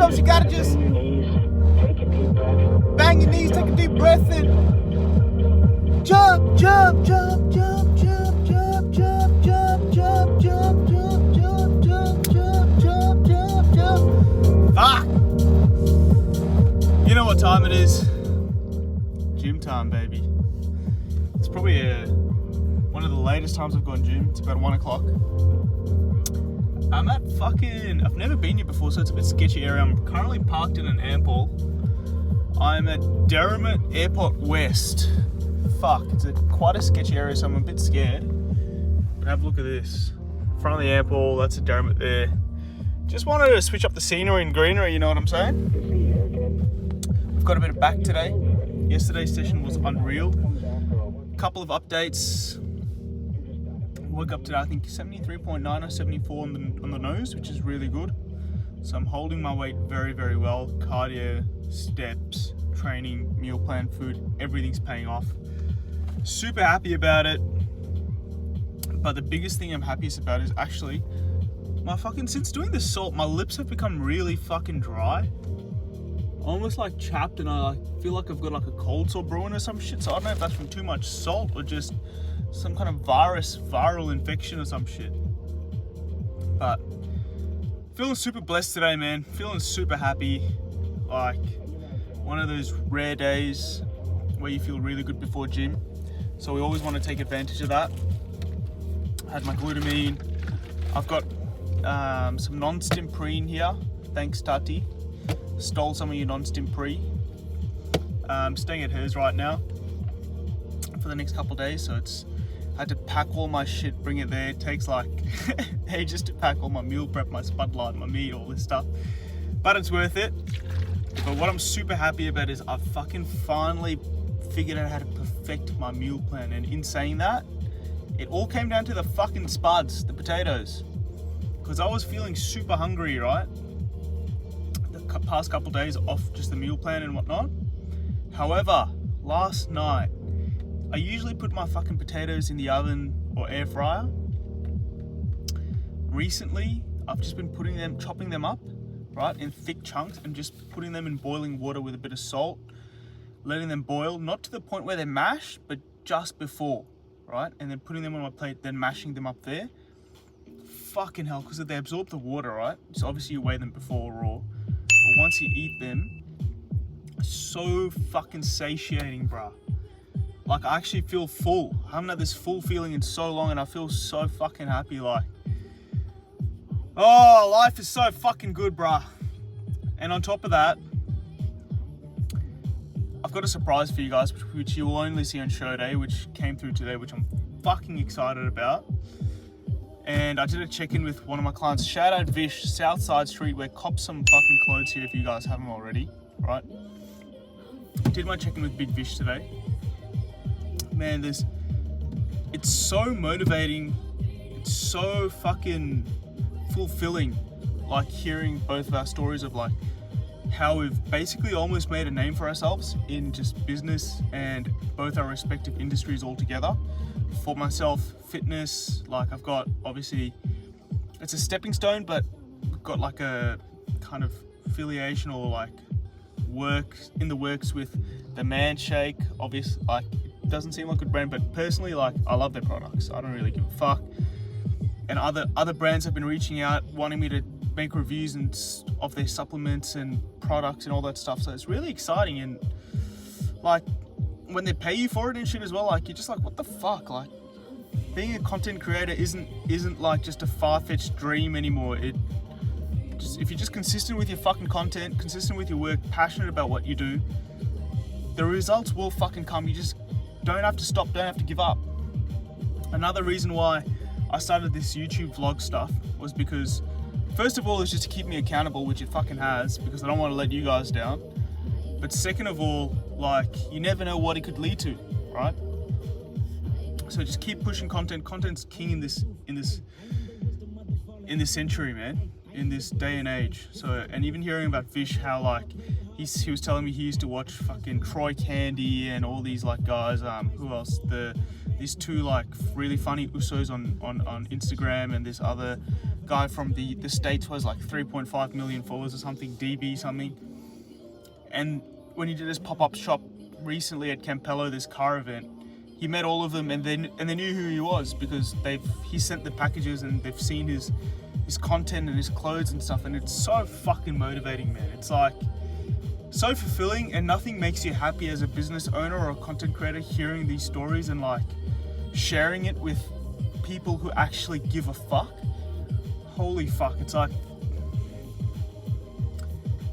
sometimes you gotta just bang your knees, take a deep breath and jump, jump, jump, jump, jump, jump, jump, jump, jump, jump, jump, jump, jump, jump, jump, jump, jump. Fuck! You know what time it is? Gym time, baby. It's probably one of the latest times I've gone gym. It's about 1 o'clock. I'm at I've never been here before, so it's a bit sketchy area. I'm currently parked in an airport. I'm at Derrimut Airport West. Fuck, it's quite a sketchy area, so I'm a bit scared. But have a look at this. Front of the airport, that's a Derrimut there. Just wanted to switch up the scenery and greenery, you know what I'm saying? We've got a bit of back today. Yesterday's session was unreal. Couple of updates. Woke up today, I think 73.9 or 74 on the nose, which is really good. So I'm holding my weight very, very well. Cardio, steps, training, meal plan, food, everything's paying off. Super happy about it. But the biggest thing I'm happiest about is actually since doing the salt, my lips have become really fucking dry. Almost like chapped, and I feel like I've got like a cold sore brewing or some shit. So I don't know if that's from too much salt or just some kind of viral infection or some shit. But feeling super blessed today, man. Feeling super happy. Like one of those rare days where you feel really good before gym. So we always want to take advantage of that. I had my glutamine. I've got some non-stim pre in here. Thanks, Tati. Stole some of your non-stim pre. Staying at hers right now for the next couple of days, so I had to pack all my shit, bring it there. It takes like ages to pack all my meal prep, my spud light, my meat, all this stuff, but it's worth it. But what I'm super happy about is I've fucking finally figured out how to perfect my meal plan, and in saying that, it all came down to the fucking spuds, the potatoes, because I was feeling super hungry, right? Past couple days off just the meal plan and whatnot. However, last night, I usually put my fucking potatoes in the oven or air fryer. Recently, I've just been chopping them up, right, in thick chunks and just putting them in boiling water with a bit of salt, letting them boil, not to the point where they're mashed, but just before, right? And then putting them on my plate, then mashing them up there. Fucking hell, because they absorb the water, right? So obviously you weigh them before raw. But once you eat them, so fucking satiating, bruh. Like, I actually feel full. I haven't had this full feeling in so long, and I feel so fucking happy. Like, oh, life is so fucking good, bruh. And on top of that, I've got a surprise for you guys, which you will only see on show day, which came through today, which I'm fucking excited about. And I did a check-in with one of my clients. Shout out Vish, Southside Streetwear. Cop some fucking clothes here if you guys haven't already, right? Did my check-in with Big Vish today. Man, it's so motivating. It's so fucking fulfilling, like hearing both of our stories of like how we've basically almost made a name for ourselves in just business and both our respective industries all together. For myself, fitness, like I've got, obviously, it's a stepping stone, but we've got like a kind of affiliation or like work in the works with the Man Shake. Obviously, like, it doesn't seem like a good brand, but personally, like, I love their products. I don't really give a fuck. And other brands have been reaching out, wanting me to make reviews of their supplements and products and all that stuff. So it's really exciting, and like, when they pay you for it and shit as well, like, you're just like, what the fuck? Like, being a content creator isn't like just a far-fetched dream anymore. If you're just consistent with your fucking content, consistent with your work, passionate about what you do, the results will fucking come. You just don't have to stop, don't have to give up. Another reason why I started this YouTube vlog stuff was because, first of all, it's just to keep me accountable, which it fucking has, because I don't want to let you guys down. But second of all, like, you never know what it could lead to, right? So just keep pushing content. Content's king in this century, man, in this day and age. So, and even hearing about Fish, how like he was telling me he used to watch fucking Troy Candy and all these like guys. Who else? The these two like really funny Usos on Instagram, and this other guy from the States who has like 3.5 million followers or something, DB something. And when he did his pop-up shop recently at Campello, this car event, he met all of them, and they knew who he was because he sent the packages and they've seen his content and his clothes and stuff, and it's so fucking motivating, man. It's like so fulfilling, and nothing makes you happy as a business owner or a content creator hearing these stories and like sharing it with people who actually give a fuck. Holy fuck, it's like,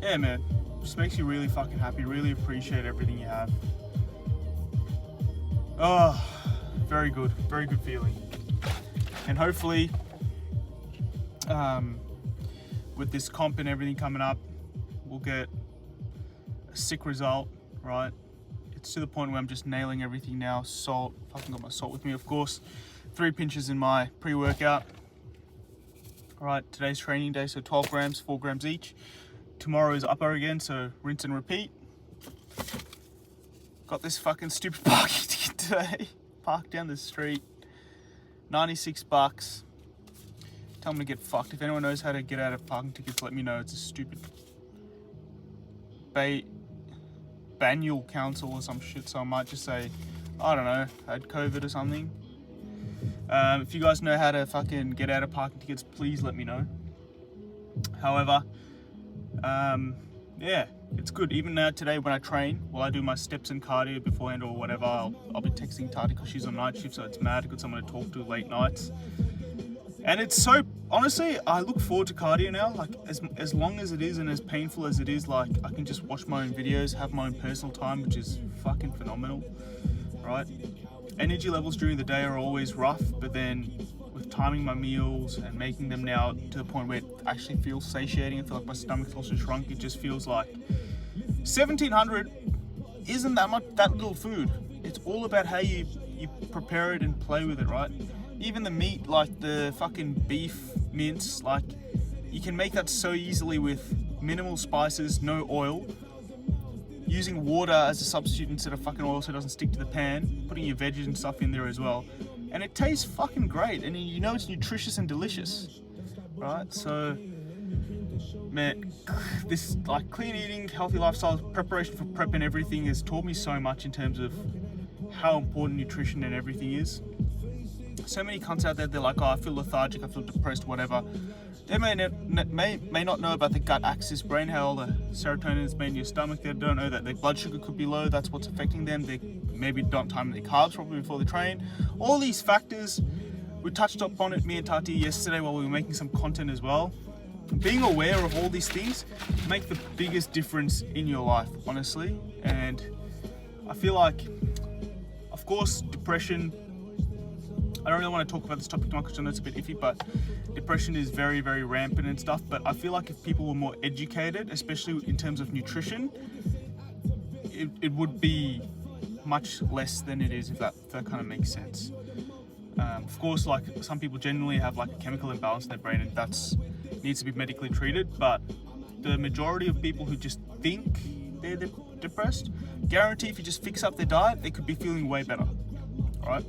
yeah, man, just makes you really fucking happy, really appreciate everything you have. Oh, very good feeling. And hopefully with this comp and everything coming up, we'll get a sick result, right? It's to the point where I'm just nailing everything now. Salt, fucking got my salt with me, of course. 3 pinches in my pre-workout. All right, today's training day, so 12 grams, 4 grams each. Tomorrow is upper again, so rinse and repeat. Got this fucking stupid parking ticket today. Parked down the street. $96. Tell them to get fucked. If anyone knows how to get out of parking tickets, let me know. It's a stupid Banyul Council or some shit, so I might just say, I don't know, had COVID or something. If you guys know how to fucking get out of parking tickets, please let me know. However, yeah, it's good. Even now today when I train, while I do my steps and cardio beforehand or whatever, I'll be texting Tati because she's on night shift, so it's mad. I've got someone to talk to late nights. And it's so, honestly, I look forward to cardio now. Like, as long as it is and as painful as it is, like, I can just watch my own videos, have my own personal time, which is fucking phenomenal, right? Energy levels during the day are always rough, but then with timing my meals and making them now to the point where it actually feels satiating, I feel like my stomach's also shrunk. It just feels like 1700 isn't that little food. It's all about how you prepare it and play with it, right? Even the meat, like the fucking beef mince, like you can make that so easily with minimal spices, no oil, using water as a substitute instead of fucking oil so it doesn't stick to the pan, putting your veggies and stuff in there as well. And it tastes fucking great, and you know it's nutritious and delicious, right? So, man, this like clean eating, healthy lifestyle, preparation for prep and everything has taught me so much in terms of how important nutrition and everything is. So many cunts out there, they're like, oh, I feel lethargic, I feel depressed, whatever. They may not know about the gut axis brain, how all the serotonin is made in your stomach. They don't know that their blood sugar could be low, that's what's affecting them. They maybe don't time their carbs properly before they train. All these factors, we touched upon it, me and Tati, yesterday while we were making some content as well. Being aware of all these things make the biggest difference in your life, honestly. And I feel like, of course, depression, I don't really want to talk about this topic too much because I know it's a bit iffy, but depression is very, very rampant and stuff. But I feel like if people were more educated, especially in terms of nutrition, it would be much less than it is, if that kind of makes sense. Of course, like some people genuinely have like a chemical imbalance in their brain, and that's needs to be medically treated. But the majority of people who just think they're depressed, guarantee if you just fix up their diet, they could be feeling way better. All right.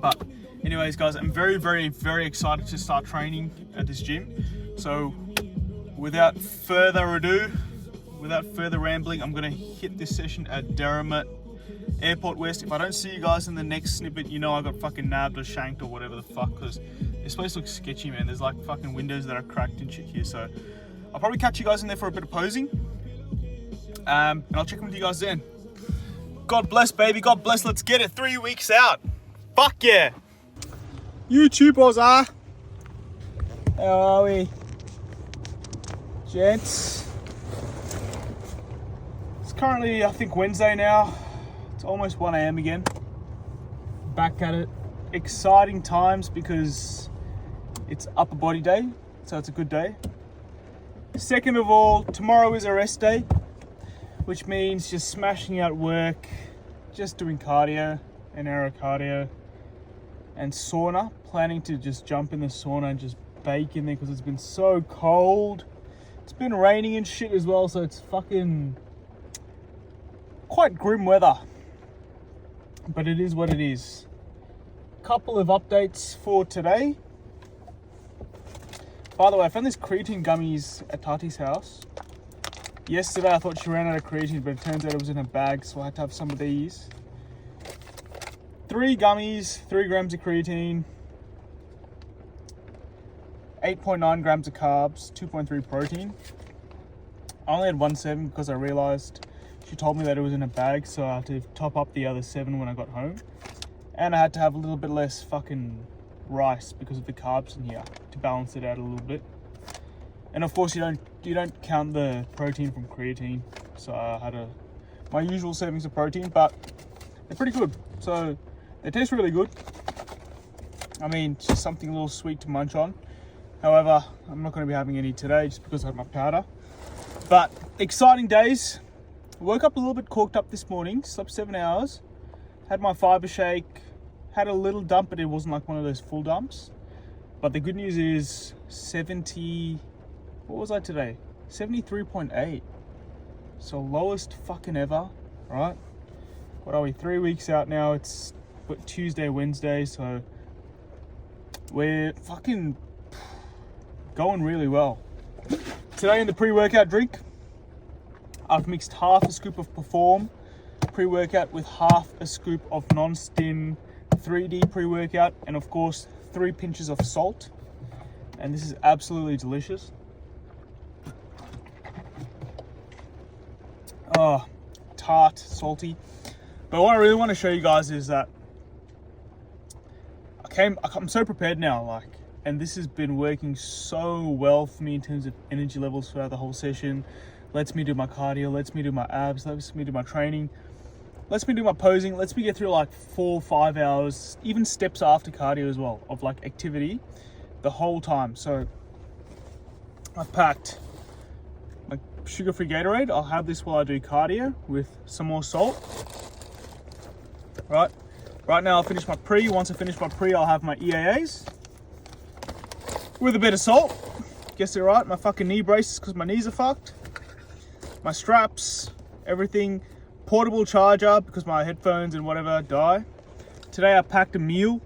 But anyways, guys, I'm very, very, very excited to start training at this gym. So without further ado, without further rambling, I'm gonna hit this session at Diaries Airport West. If I don't see you guys in the next snippet, you know I got fucking nabbed or shanked or whatever the fuck, because this place looks sketchy, man. There's like fucking windows that are cracked and shit here. So I'll probably catch you guys in there for a bit of posing. And I'll check in with you guys then. God bless, baby. God bless. Let's get it. 3 weeks out. Fuck yeah! YouTubers are. How are we? Gents. It's currently, I think, Wednesday now. It's almost 1 AM again. Back at it. Exciting times because it's upper body day, so it's a good day. Second of all, tomorrow is a rest day, which means just smashing out work, just doing cardio, an hour of cardio, and sauna. Planning to just jump in the sauna and just bake in there because it's been so cold. It's been raining and shit as well, so it's fucking quite grim weather. but it is what it is. Couple of updates for today. By the way, I found these creatine gummies at Tati's house. Yesterday I thought she ran out of creatine, but it turns out it was in a bag, so I had to have some of these. 3 gummies, 3 grams of creatine, 8.9 grams of carbs, 2.3 protein. I only had 1 serving because I realized she told me that it was in a bag, so I had to top up the other 7 when I got home. And I had to have a little bit less fucking rice because of the carbs in here to balance it out a little bit. And of course you don't count the protein from creatine, so I had my usual servings of protein, but they're pretty good. So they taste really good. I mean, it's just something a little sweet to munch on. However, I'm not going to be having any today just because I have my powder. But exciting days. Woke up a little bit corked up this morning, slept 7 hours, had my fiber shake, had a little dump, but it wasn't like one of those full dumps. But the good news is 70, what was I today? 73.8. So lowest fucking ever, right? What are we, 3 weeks out now? It's Tuesday, Wednesday, so we're fucking going really well. Today in the pre-workout drink, I've mixed half a scoop of Perform pre-workout with half a scoop of non-stim 3D pre-workout, and of course 3 pinches of salt. And this is absolutely delicious. Oh, tart, salty. But what I really want to show you guys is that I'm so prepared now, and this has been working so well for me in terms of energy levels throughout the whole session. Lets me do my cardio, lets me do my abs, lets me do my training, lets me do my posing, lets me get through like 4 or 5 hours, even steps after cardio as well, of like activity the whole time. So I've packed my sugar-free Gatorade. I'll have this while I do cardio with some more salt. Right now I'll finish my pre. Once I finish my pre, I'll have my EAAs with a bit of salt. Guess they're right. My fucking knee braces because my knees are fucked. My straps, everything. Portable charger because my headphones and whatever die. Today I packed a meal.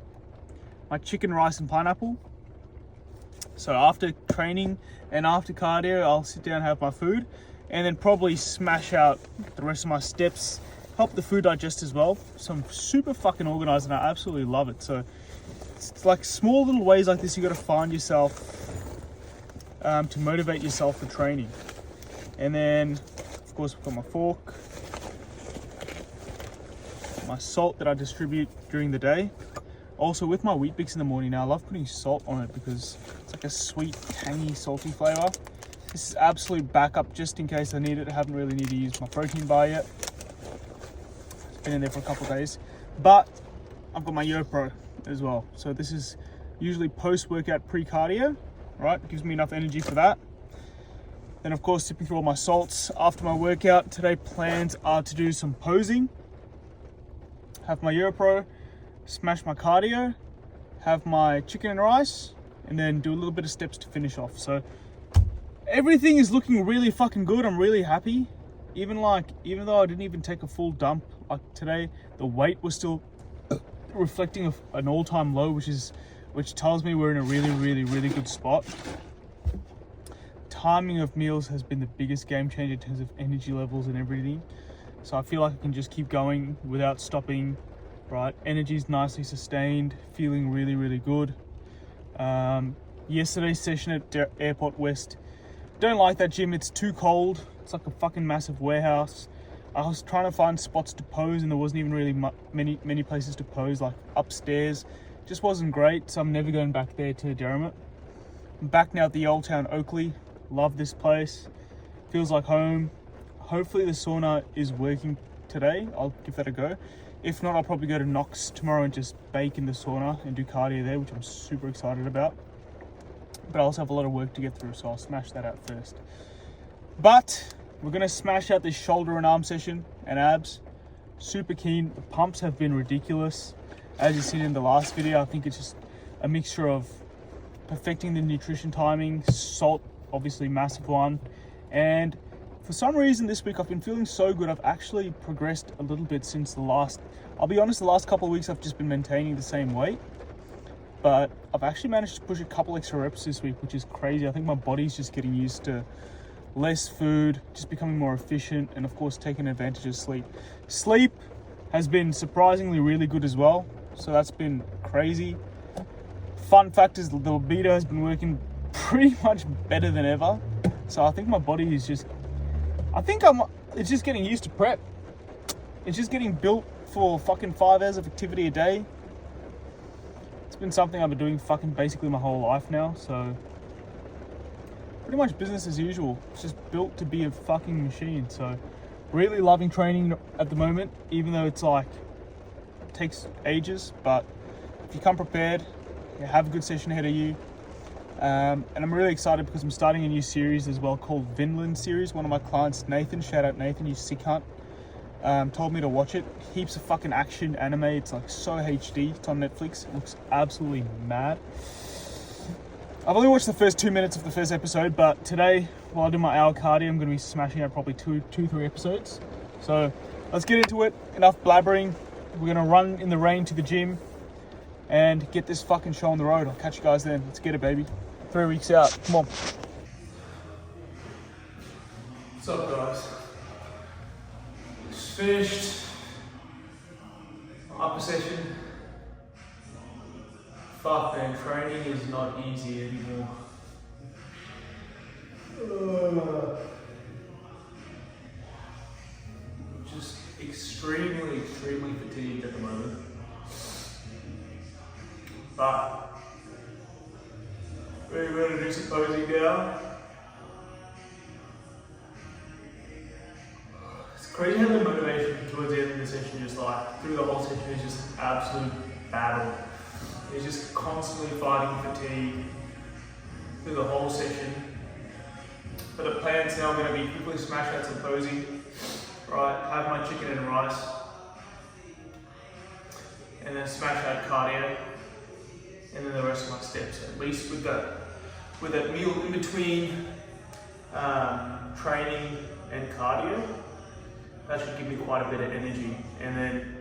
My chicken, rice and pineapple. So after training and after cardio, I'll sit down and have my food. And then probably smash out the rest of my steps. Help the food digest as well. So I'm super fucking organized and I absolutely love it. So it's like small little ways like this you got to find yourself to motivate yourself for training. And then of course I've got my fork, my salt that I distribute during the day. Also with my Weet Bix in the morning now, I love putting salt on it because it's like a sweet, tangy, salty flavor. This is absolute backup just in case I need it. I haven't really needed to use my protein bar yet. Been in there for a couple of days, but I've got my YoPro as well. So this is usually post-workout pre-cardio, right? It gives me enough energy for that. Then of course sipping through all my salts after my workout. Today plans are to do some posing, have my YoPro, smash my cardio, have my chicken and rice, and then do a little bit of steps to finish off. So everything is looking really fucking good. I'm really happy. Even though I didn't even take a full dump, like today, the weight was still reflecting an all-time low, which tells me we're in a really, really, really good spot. Timing of meals has been the biggest game changer in terms of energy levels and everything. So I feel like I can just keep going without stopping, right? Energy's nicely sustained, feeling really, really good. Yesterday's session at Airport West, don't like that gym, it's too cold. It's like a fucking massive warehouse. I was trying to find spots to pose and there wasn't even really many places to pose, like upstairs. Just wasn't great, so I'm never going back there to Derrimut. I'm back now at the Old Town Oakley. Love this place. Feels like home. Hopefully the sauna is working today. I'll give that a go. If not, I'll probably go to Knox tomorrow and just bake in the sauna and do cardio there, which I'm super excited about. But I also have a lot of work to get through, so I'll smash that out first. But we're going to smash out this shoulder and arm session and abs. Super keen. The pumps have been ridiculous. As you've seen in the last video, I think it's just a mixture of perfecting the nutrition timing, salt, obviously massive one, and For some reason this week I've been feeling so good. I've actually progressed a little bit since I'll be honest, the last couple of weeks I've just been maintaining the same weight. But I've actually managed to push a couple extra reps this week, which is crazy. I think my body's just getting used to less food, just becoming more efficient, and of course taking advantage of sleep. Sleep has been surprisingly really good as well, so that's been crazy. Fun fact is the libido has been working pretty much better than ever. So I think my body is just, it's just getting used to prep. It's just getting built for fucking 5 hours of activity a day. It's been something I've been doing fucking basically my whole life now, so pretty much business as usual. It's just built to be a fucking machine. So really loving training at the moment, even though it's like, it takes ages, but if you come prepared, you have a good session ahead of you. And I'm really excited because I'm starting a new series as well called Vinland series. One of my clients, Nathan, shout out Nathan, you sick hunt, told me to watch it. Heaps of fucking action anime. It's like so HD. It's on Netflix. It looks absolutely mad. I've only watched the first 2 minutes of the first episode, but today, while I do my hour cardio, I'm going to be smashing out probably 3 episodes. So let's get into it. Enough blabbering. We're going to run in the rain to the gym and get this fucking show on the road. I'll catch you guys then. Let's get it, baby. 3 weeks out. Come on. What's up, guys? Just finished my upper session. Fuck, man, training is not easy anymore. Just extremely fatigued at the moment. But we're going to do some posing now. It's crazy how the motivation towards the end of the session, just like through the whole session, is just an absolute battle. It's just constantly fighting fatigue through the whole session. But the plan's now going to be quickly smash out some posing, right? Have my chicken and rice, and then smash out cardio, and then the rest of my steps. At least with that meal in between training and cardio, that should give me quite a bit of energy. And then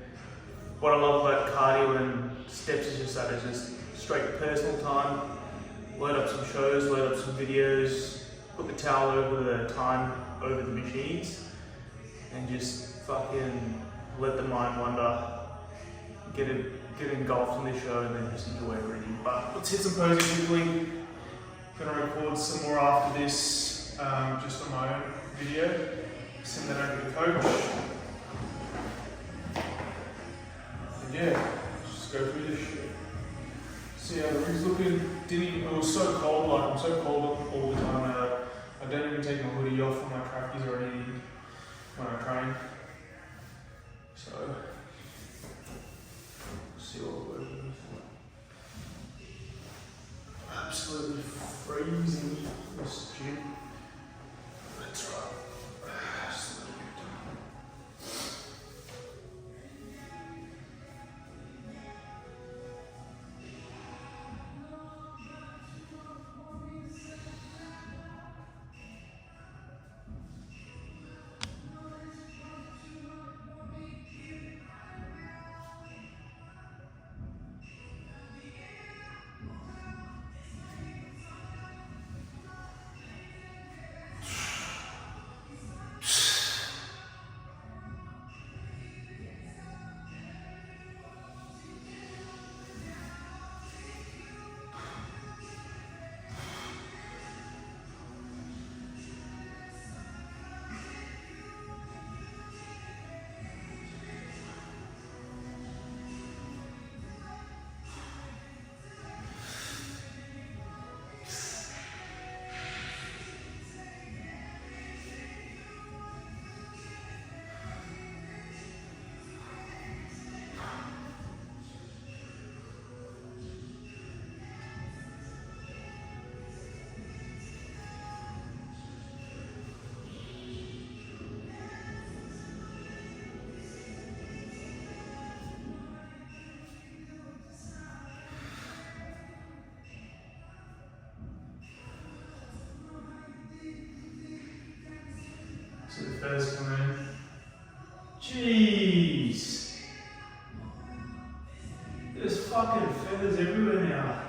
what I love about cardio and steps is just that it's just straight personal time. Load up some shows, load up some videos, put the towel over the time, over the machines, and just fucking let the mind wander, get engulfed in the show, and then just enjoy everything. But let's hit some posing quickly. Gonna record some more after this, just on my own video. Send that over to the coach. And yeah, just go through this shit. See how the rig's looking. It was so cold, like I'm so cold all the time now. I don't even take my hoodie off for my trackies or anything when I train. So, see what we're working with. Absolutely freezing this gym. That's right. Just let it get done. feathers come in. Jeez. There's fucking feathers everywhere now.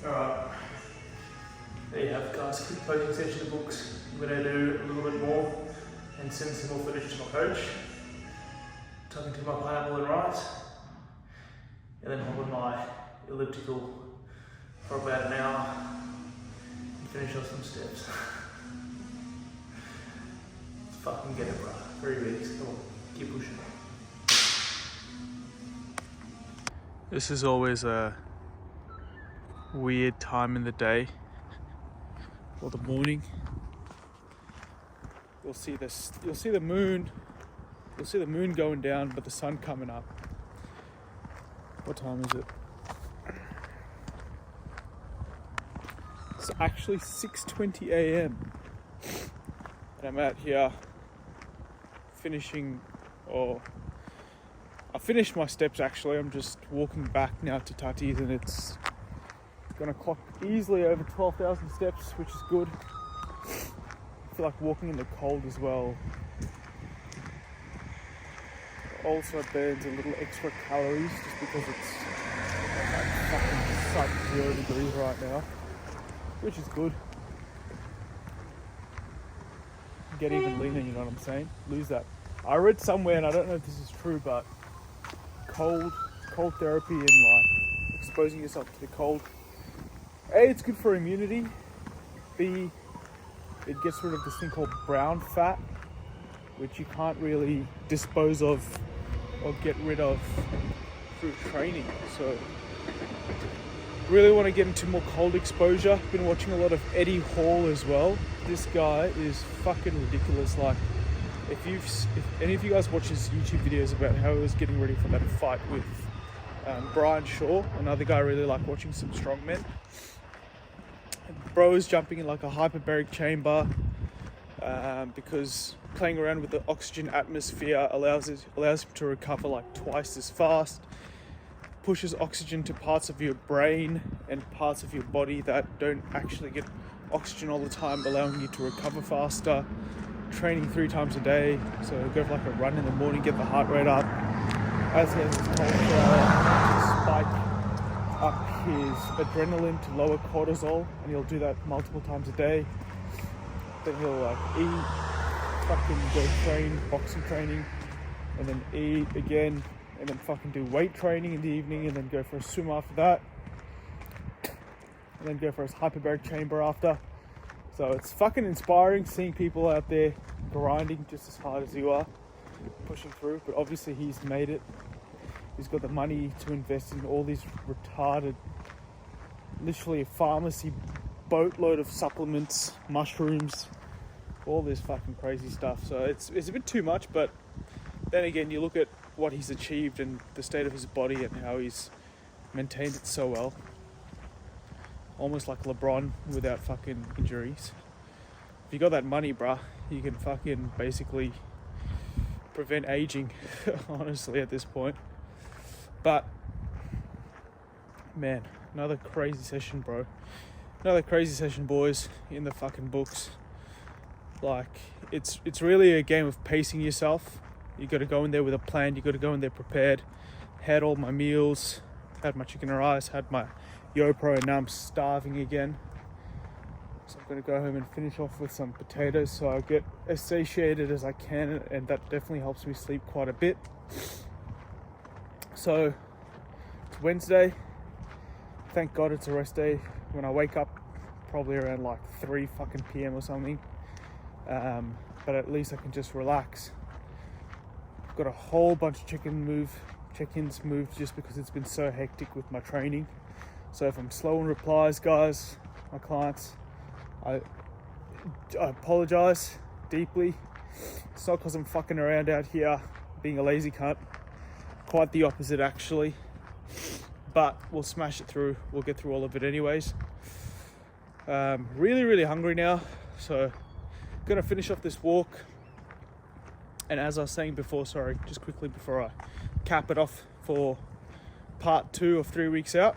Alright, there you have it guys, quick closing session of books. I'm going to do a little bit more and send some more footage to my coach. Tuck into my pineapple and rice. And then hop on my elliptical for about an hour and finish off some steps. Let's fucking get it, bro. Very big, come on, keep pushing. This is always a weird time in the day or the morning. You'll see the moon going down but the sun coming up. What time is it? It's actually 6:20 a.m. and I'm out here finishing, or I finished my steps actually. I'm just walking back now to Tati's and it's gonna clock easily over 12,000 steps, which is good. I feel like walking in the cold as well also burns a little extra calories just because it's like fucking sub-0 degrees right now, which is good. Get even leaner, you know what I'm saying? Lose that. I read somewhere, and I don't know if this is true, but cold therapy and like exposing yourself to the cold, A, it's good for immunity. B, it gets rid of this thing called brown fat, which you can't really dispose of or get rid of through training. So really want to get into more cold exposure. Been watching a lot of Eddie Hall as well. This guy is fucking ridiculous. Like if any of you guys watch his YouTube videos about how he was getting ready for that fight with Brian Shaw, another guy I really like watching, some strongmen. Bro is jumping in like a hyperbaric chamber because playing around with the oxygen atmosphere allows him to recover like twice as fast. Pushes oxygen to parts of your brain and parts of your body that don't actually get oxygen all the time, allowing you to recover faster. Training 3 times a day, so go for like a run in the morning, get the heart rate up. As he has his cold shower, to spike up his adrenaline to lower cortisol, and he'll do that multiple times a day. Then he'll like eat, fucking go train, boxing training, and then eat again, and then fucking do weight training in the evening, and then go for a swim after that, and then go for his hyperbaric chamber after. So it's fucking inspiring seeing people out there grinding just as hard as you are, pushing through. But obviously he's made it. He's got the money to invest in all these retarded, literally a pharmacy boatload of supplements, mushrooms, all this fucking crazy stuff. So it's a bit too much, but then again, you look at what he's achieved and the state of his body and how he's maintained it so well. Almost like LeBron without fucking injuries. If you got that money, bruh, you can fucking basically prevent aging, honestly, at this point. But, man, another crazy session, bro. Another crazy session, boys, in the fucking books. Like, it's really a game of pacing yourself. You got to go in there with a plan. You got to go in there prepared. Had all my meals. Had my chicken and rice. Had my YoPro, and now I'm starving again. So I'm going to go home and finish off with some potatoes so I get as satiated as I can, and that definitely helps me sleep quite a bit. So it's Wednesday. Thank God it's a rest day. When I wake up, probably around like 3 fucking PM or something. But at least I can just relax. I've got a whole bunch of check-ins moved just because it's been so hectic with my training. So if I'm slow in replies, guys, my clients, I apologize deeply. It's not because I'm fucking around out here being a lazy cunt. Quite the opposite, actually. But we'll smash it through. We'll get through all of it anyways. Really, really hungry now. So gonna finish off this walk. And as I was saying before, sorry, just quickly before I cap it off for part 2 of 3 weeks out,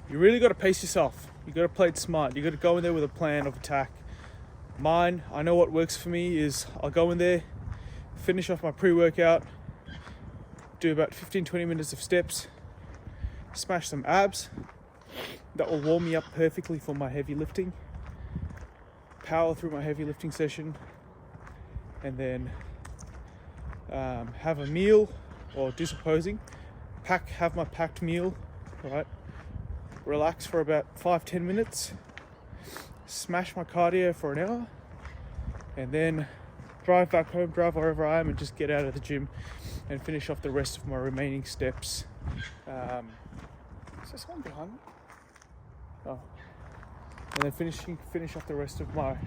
you really got to pace yourself. You got to play it smart. You got to go in there with a plan of attack. Mine, I know what works for me is I'll go in there, finish off my pre-workout, do about 15-20 minutes of steps, smash some abs. That will warm me up perfectly for my heavy lifting. Power through my heavy lifting session, and then have a meal, or do supposing, have my packed meal, right? Relax for about 5-10 minutes, smash my cardio for an hour, and then drive back home, drive wherever I am, and just get out of the gym and finish off the rest of my remaining steps. Is there someone behind me? Oh. And then finish off the rest of my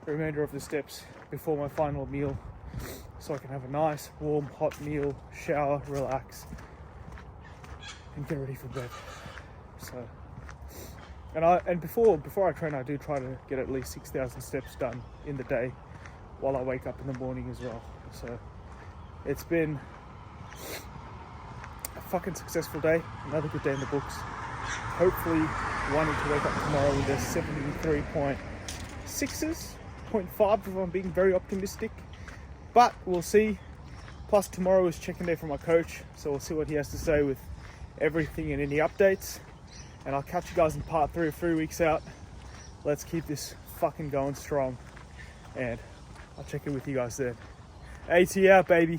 remainder of the steps before my final meal, so I can have a nice warm hot meal, shower, relax, and get ready for bed. So, and before I train, I do try to get at least 6,000 steps done in the day while I wake up in the morning as well. So it's been a fucking successful day, another good day in the books. Hopefully wanting to wake up tomorrow with a 73.6s, 0.5 if I'm being very optimistic, but we'll see. Plus tomorrow is check-in day from my coach, so we'll see what he has to say with everything and any updates. And I'll catch you guys in part 3 of 3 weeks out. Let's keep this fucking going strong, and I'll check in with you guys then. AT out, baby.